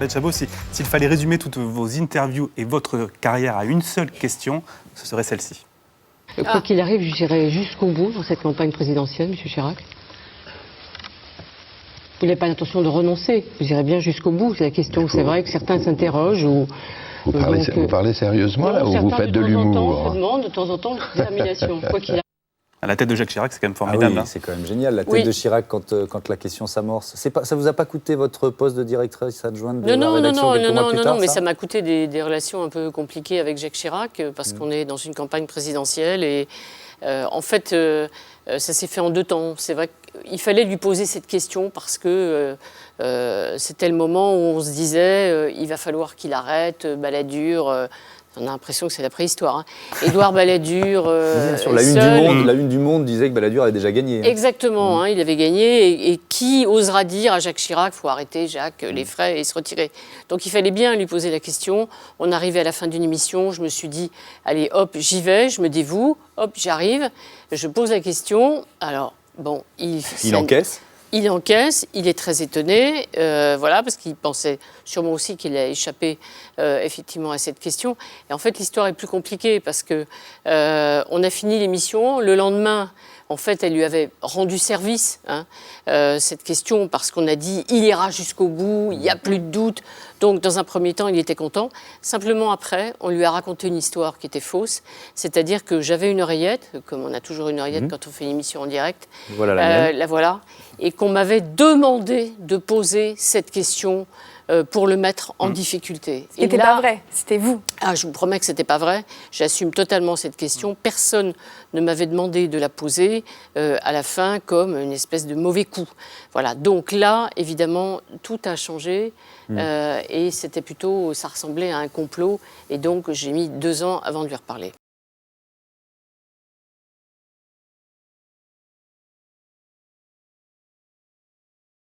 Chabot, s'il fallait résumer toutes vos interviews et votre carrière à une seule question, ce serait celle-ci. Quoi qu'il arrive, j'irai jusqu'au bout dans cette campagne présidentielle, M. Chirac. Vous n'avez pas l'intention de renoncer, vous irez bien jusqu'au bout. C'est la question, c'est vrai que certains s'interrogent ou... Vous parlez sérieusement, là, ou vous faites de l'humour? Je demande de temps en temps une détermination, quoi qu'il arrive. À la tête de Jacques Chirac, c'est quand même formidable. Ah oui, c'est quand même génial, la tête de Chirac quand la question s'amorce. Ça vous a pas coûté votre poste de directrice adjointe de la rédaction quelques mois plus tard, mais ça m'a coûté des relations un peu compliquées avec Jacques Chirac, parce qu'on est dans une campagne présidentielle et en fait, ça s'est fait en deux temps. C'est vrai qu'il fallait lui poser cette question parce que c'était le moment où on se disait il va falloir qu'il arrête, Balladur. On a l'impression que c'est la préhistoire. Hein. Édouard Balladur. Bien sûr, la une du Monde disait que Balladur avait déjà gagné. Hein. Exactement, il avait gagné. Et qui osera dire à Jacques Chirac, il faut arrêter, Jacques, les frais et se retirer. Donc il fallait bien lui poser la question. On arrivait à la fin d'une émission, je me suis dit, allez, hop, j'y vais, je me dévoue, hop, j'arrive, je pose la question. Alors, bon, il encaisse. Il encaisse, il est très étonné, voilà, parce qu'il pensait sûrement aussi qu'il a échappé effectivement à cette question. Et en fait, l'histoire est plus compliquée parce que on a fini l'émission. Le lendemain, en fait, elle lui avait rendu service, cette question, parce qu'on a dit il ira jusqu'au bout, il n'y a plus de doute. Donc, dans un premier temps, il était content. Simplement après, on lui a raconté une histoire qui était fausse, c'est-à-dire que j'avais une oreillette, comme on a toujours une oreillette quand on fait une émission en direct. Voilà la mienne. La voilà. Et qu'on m'avait demandé de poser cette question pour le mettre en difficulté. C'était pas vrai, c'était vous. Ah, je vous promets que c'était pas vrai. J'assume totalement cette question. Personne ne m'avait demandé de la poser à la fin comme une espèce de mauvais coup. Voilà. Donc là, évidemment, tout a changé et c'était plutôt, ça ressemblait à un complot. Et donc, j'ai mis 2 ans avant de lui reparler.